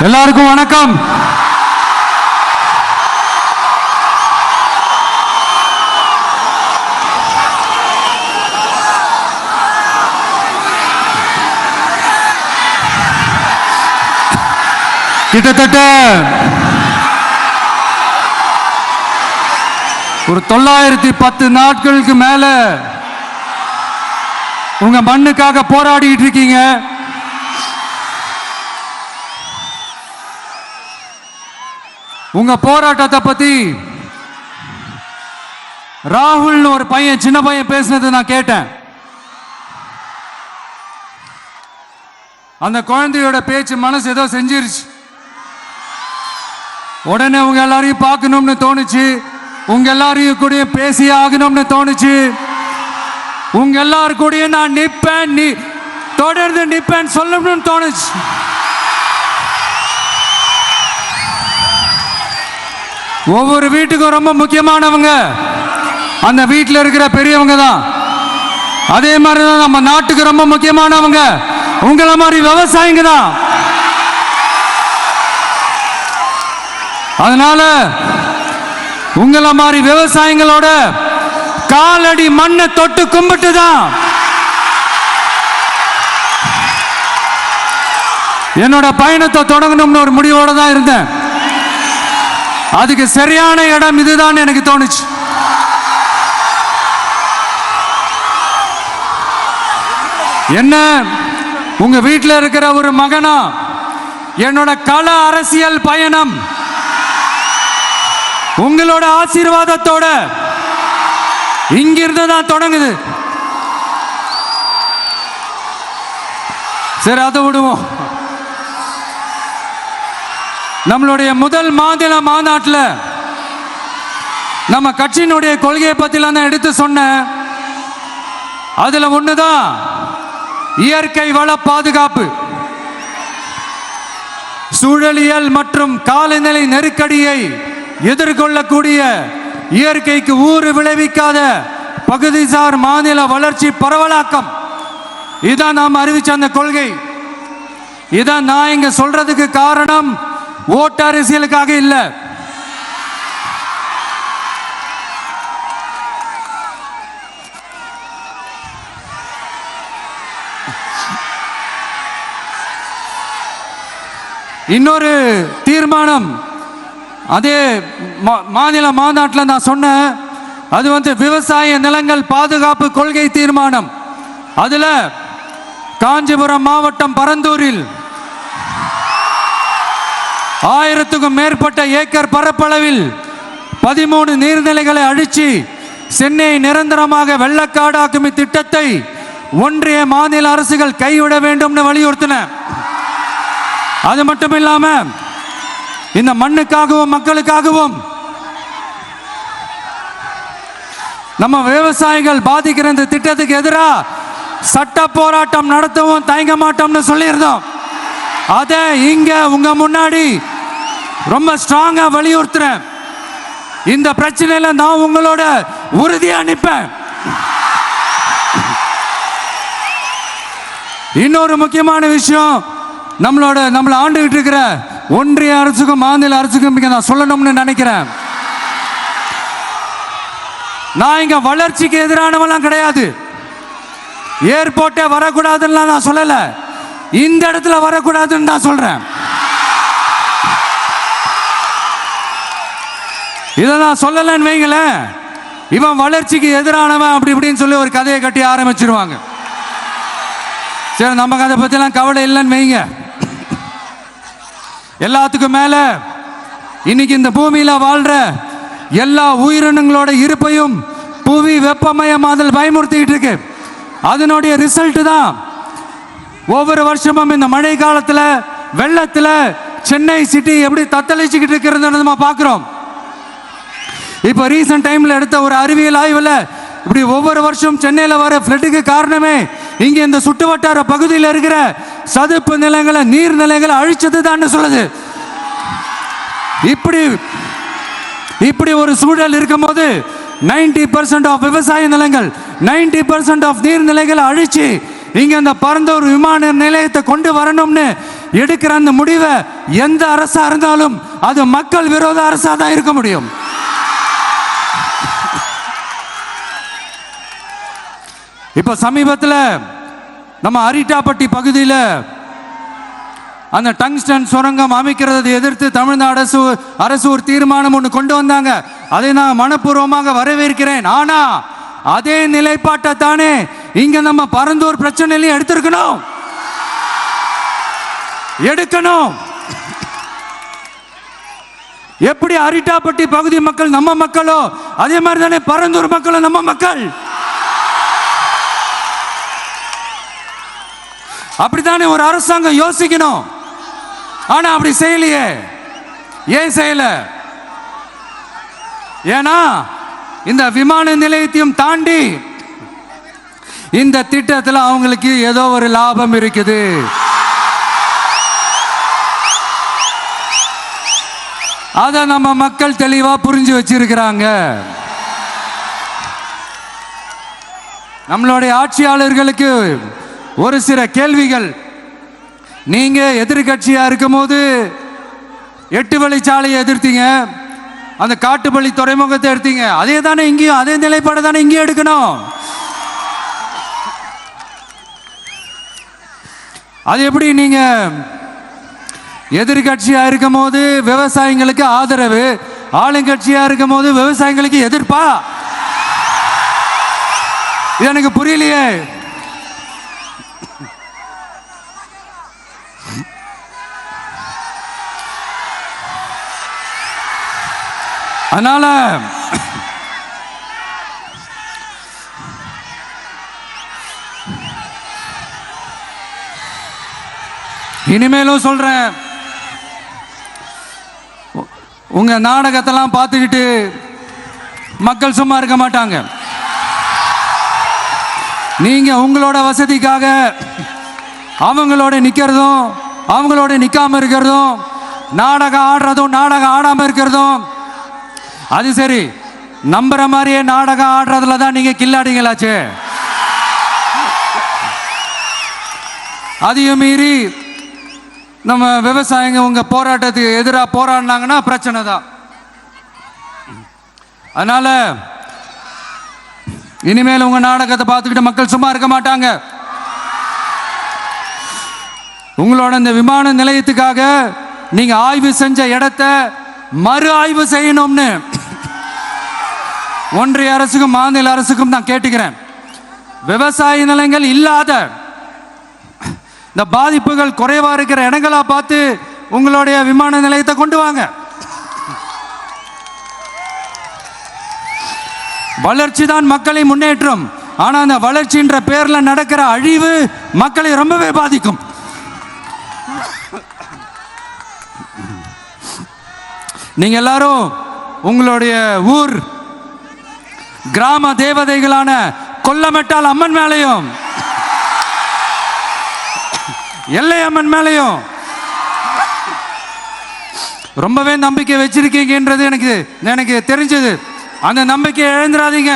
எல்லாருக்கும் வணக்கம். கிட்டத்தட்ட ஒரு 910 நாட்களுக்கு மேல உங்க மண்ணுக்காக போராடிட்டு இருக்கீங்க. உங்க போராட்டத்தை பத்தி ராகுல் ஒரு பையன், சின்ன பையன் பேசினது நான் கேட்டேன். அந்த குழந்தையோட பேச்சு மனசு ஏதோ செஞ்சிருச்சு. உடனே உங்க எல்லாரையும் பார்க்கணும்னு தோணுச்சு, உங்க எல்லாரையும் கூட பேசி ஆகணும்னு தோணுச்சு. உங்க எல்லாரும் கூட நான் நிப்பேன், நீ தொடர்ந்து நிப்பேன் சொல்லணும்னு தோணுச்சு. ஒவ்வொரு வீட்டுக்கும் ரொம்ப முக்கியமானவங்க அந்த வீட்டில் இருக்கிற பெரியவங்க தான். அதே மாதிரி தான் நம்ம நாட்டுக்கு ரொம்ப முக்கியமானவங்க உங்களை மாதிரி விவசாயிங்க தான். அதனால உங்களை மாதிரி விவசாயிகளோட காலடி மண்ணை தொட்டு கும்பிட்டு தான் என்னோட பயணத்தை தொடங்கணும்னு ஒரு முடிவோட தான் இருந்தேன். அதுக்கு சரியான இடம் இதுதான் எனக்கு தோணுச்சு. என்ன, உங்க வீட்டில் இருக்கிற ஒரு மகனா என்னோட கள அரசியல் பயணம் உங்களோட ஆசீர்வாதத்தோட இங்கிருந்து தான் தொடங்குது. சரி, அதை விடுவோம். நம்மளுடைய முதல் மாநில மாநாட்டில் நம்ம கட்சியினுடைய கொள்கையை பற்றிலாம் தான் எடுத்து சொன்னேன். அதில் ஒண்ணுதான் இயற்கை வள பாதுகாப்பு. சூழலியல் மற்றும் காலநிலை நெருக்கடியை எதிர்கொள்ளக்கூடிய, இயற்கைக்கு ஊறு விளைவிக்காத பகுதிசார் மாநில வளர்ச்சி பரவலாக்கம். இதான் நாம் அறிவிச்ச அந்த கொள்கை. இதான் நான் இங்க சொல்றதுக்கு காரணம் ஓட்டு அரசியலுக்காக இல்ல. இன்னொரு தீர்மானம் அதே மாநில மாநாட்டில் நான் சொன்னேன். அது விவசாய நிலங்கள் பாதுகாப்பு கொள்கை தீர்மானம். அதுல காஞ்சிபுரம் மாவட்டம் பரந்தூரில் 1000க்கும் மேற்பட்ட ஏக்கர் பரப்பளவில் 13 நீர்நிலைகளை அழிச்சு சென்னையை நிரந்தரமாக வெள்ளக்காடாக்கும் திட்டத்தை ஒன்றிய மாநில அரசுகள் கைவிட வேண்டும் வலியுறுத்தின. அது மட்டும் இல்லாம இந்த மண்ணுக்காகவும் மக்களுக்காகவும் நம்ம விவசாயிகள் பாதிக்கிற இந்த திட்டத்துக்கு எதிராக சட்ட போராட்டம் நடத்தவும் தயங்க மாட்டோம்னு சொல்லியிருந்தோம். அதை இங்க உங்க முன்னாடி ரொம்ப ஸ்ட்ராங்கா வலியுறுத்துறேன். இந்த பிரச்சனையில நான் உங்களோட உறுதியா நிற்பேன். இன்னொரு முக்கியமான விஷயம், நம்மளை ஆண்டுகிட்டு இருக்கிற ஒன்றிய அரசுக்கும் மாநில அரசுக்கும் நான் சொல்லணும்னு நினைக்கிறேன். நான் இங்க வளர்ச்சிக்கு எதிரானவெல்லாம் கிடையாது. ஏர்போர்ட்டே வரக்கூடாதுன்னு நான் சொல்லல, இந்த இடத்துல வரக்கூடாதுன்னு நான் சொல்றேன். இதை நான் சொல்லலன்னு வைங்களேன், இவன் வளர்ச்சிக்கு எதிரானவன் அப்படி இப்படின்னு சொல்லி ஒரு கதையை கட்டி ஆரம்பிச்சிருவாங்க. சரி, நமக்கு அதை பத்திலாம் கவலை இல்லைன்னு வைங்க. எல்லாத்துக்கும் மேல இன்னைக்கு இந்த பூமியில வாழ்ற எல்லா உயிரினங்களோட இருப்பையும் புவி வெப்பமயமாதல் பயமுறுத்திட்டு இருக்கு. அதனுடைய ரிசல்ட் தான் ஒவ்வொரு வருஷமும் இந்த மழை காலத்துல வெள்ளத்துல சென்னை சிட்டி எப்படி தத்தளிச்சுக்கிட்டு இருக்கிறது நம்ம பார்க்கிறோம். இப்ப ரீசன்ட் டைம்ல எடுத்த ஒரு அறிவியல் ஆய்வுல இப்படி ஒவ்வொரு வருஷம் சென்னையில வர ஃப்ளட்டுக்கு காரணமே இங்க இந்த சுற்றுவட்டார பகுதியில் இருக்கிற சதுப்பு நிலங்களை, நீர்நிலைகளை அழிச்சது தான் சொல்லுது. இப்படி ஒரு சூழல் இருக்கும் போது 90% ஆஃப் விவசாய நிலங்கள், 90% ஆஃப் நீர்நிலைகளை அழிச்சு இங்க இந்த பரந்தூர் விமான நிலையத்தை கொண்டு வரணும்னு எடுக்கிற அந்த முடிவை எந்த அரசா இருந்தாலும் அது மக்கள் விரோத அரசா தான் இருக்க முடியும். இப்ப சமீபத்தில் நம்ம அரிட்டாப்பட்டி பகுதியில் அந்த டங்ஸ்டன் சுரங்கம் அமைக்கிறதை எதிர்த்து தமிழ்நாடு அரசு ஒரு தீர்மானம் ஒன்று கொண்டு வந்தாங்க. அதை நான் மனப்பூர்வமாக வரவேற்கிறேன். ஆனா அதே நிலைப்பாட்டை தானே இங்க நம்ம பரந்தூர் பிரச்சனையிலையும் எடுக்கணும். எப்படி அரிட்டாப்பட்டி பகுதி மக்கள் நம்ம மக்களோ அதே மாதிரி தானே பரந்தூர் மக்களும் நம்ம மக்கள். அப்படித்தானே ஒரு அரசாங்கம் யோசிக்கணும். ஆனா அப்படி செய்யலையே. ஏன் செய்யல? ஏன்னா இந்த விமான நிலையத்தையும் தாண்டி இந்த திட்டத்தில் அவங்களுக்கு ஏதோ ஒரு லாபம் இருக்குது. அதை நம்ம மக்கள் தெளிவா புரிஞ்சு வச்சிருக்கிறாங்க. நம்மளுடைய ஆட்சியாளர்களுக்கு ஒரு சில கேள்விகள். நீங்க எதிர்கட்சியா இருக்கும் போது 8 வழிச்சாலையை எதிர்த்தீங்க, அந்த காட்டுப்பள்ளி துறைமுகத்தை எடுத்தீங்க. அதே தானே இங்கேயும், அதே நிலைப்பாடு தானே இங்கேயும் எடுக்கணும். அது எப்படி நீங்க எதிர்கட்சியா இருக்கும் போது விவசாயிகளுக்கு ஆதரவு, ஆளுங்கட்சியா இருக்கும் போது விவசாயிகளுக்கு எதிர்ப்பா? இது எனக்கு புரியலையே. அதனால இனிமேலும் சொல்றேன், உங்க நாடகத்தெல்லாம் பார்த்துக்கிட்டு மக்கள் சும்மா இருக்க மாட்டாங்க. நீங்க உங்களோட வசதிக்காக அவங்களோட நிக்கிறதும் அவங்களோட நிக்காம இருக்கிறதும், நாடகம் ஆடுறதும் நாடகம் ஆடாம இருக்கிறதும், அது சரி. நம்புற மாதிரியே நாடகம் ஆடுறதுல தான் நீங்க கில்லாடிங்களாச்சு. அதையும் மீறி நம்ம விவசாயிங்க உங்க போராட்டத்துக்கு எதிராக போராடினாங்கன்னா பிரச்சனை தான். அதனால இனிமேல் உங்க நாடகத்தை பார்த்துக்கிட்டு மக்கள் சும்மா இருக்க மாட்டாங்க. உங்களோட இந்த விமான நிலையத்துக்காக நீங்க ஆய்வு செஞ்ச இடத்தை மறு ஆய்வு செய்யணும்னு ஒன்றிய அரசுக்கும் மாநில அரசுக்கும் நான் கேட்டுக்கிறேன். விவசாய நிலங்கள் இல்லாத இந்த பாதிப்புகள் குறைவா இருக்கிற இடங்களா பார்த்து உங்களுடைய விமான நிலையத்தை கொண்டு வாங்க. வளர்ச்சி தான் மக்களை முன்னேற்றும். ஆனா அந்த வளர்ச்சின்ற பேர்ல நடக்கிற அழிவு மக்களை ரொம்பவே பாதிக்கும். நீங்க எல்லாரும் உங்களுடைய ஊர் கிராம தேவதைகளான கொல்லமெட்டால் அம்மன் மேலையும் எல்லை அம்மன் மேலையும் ரொம்பவே நம்பிக்கை வச்சிருக்கீங்கன்றது எனக்கு தெரிஞ்சது. அந்த நம்பிக்கையை இழந்துடாதீங்க.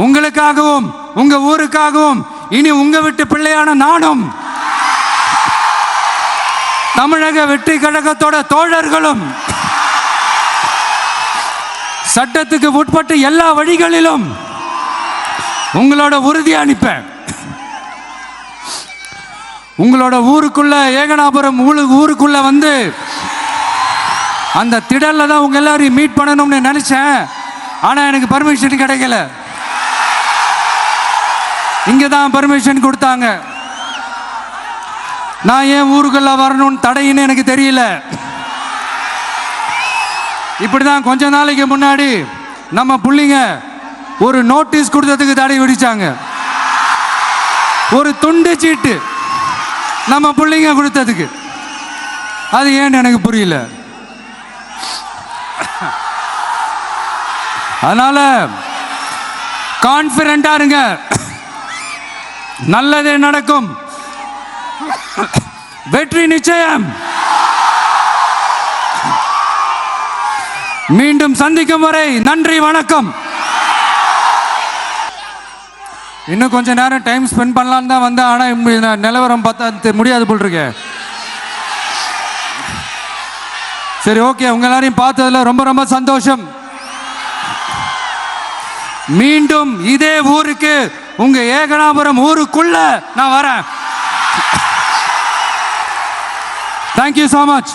உங்களுக்காகவும் உங்க ஊருக்காகவும் இனி உங்க வீட்டு பிள்ளையான நானும் தமிழக வெற்றி கழகத்தோட தோழர்களும் சட்டத்துக்கு உட்பட்டு எல்லா வழிகளிலும் உங்களோட உறுதி அளிப்பேன். உங்களோட ஊருக்குள்ள ஏகனாபுரம் ஊருக்குள்ள வந்து அந்த திடல்ல தான் உங்க எல்லாரையும் மீட் பண்ணணும்னு நினைச்சேன். ஆனா எனக்கு பர்மிஷன் கிடைக்கல. இங்க தான் பர்மிஷன் கொடுத்தாங்க. நான் ஏன் ஊருக்குள்ள வரணும்னு தடையின்னு எனக்கு தெரியல. இப்படிதான் கொஞ்ச நாளைக்கு முன்னாடி நம்ம புள்ளிங்க ஒரு நோட்டீஸ் கொடுத்ததுக்கு தடை விதிச்சாங்க. ஒரு துண்டு சீட்டு நம்ம புள்ளிங்க கொடுத்ததுக்கு. அது ஏன்னு எனக்கு புரியல. அதனால கான்பிடண்டா இருங்க, நல்லதே நடக்கும், வெற்றி நிச்சயம். மீண்டும் சந்திக்கும் வரை நன்றி, வணக்கம். இன்னும் கொஞ்ச நேரம் டைம் ஸ்பெண்ட் பண்ணலான்னு தான் வந்தேன். ஆனால் நிலவரம் பார்த்தா முடியாது போல் இருக்கு. சரி, ஓகே. உங்க எல்லாரையும் பார்த்ததுல ரொம்ப ரொம்ப சந்தோஷம். மீண்டும் இதே ஊருக்கு, உங்க ஏகனாபுரம் ஊருக்குள்ள நான் வரேன். Thank you so much.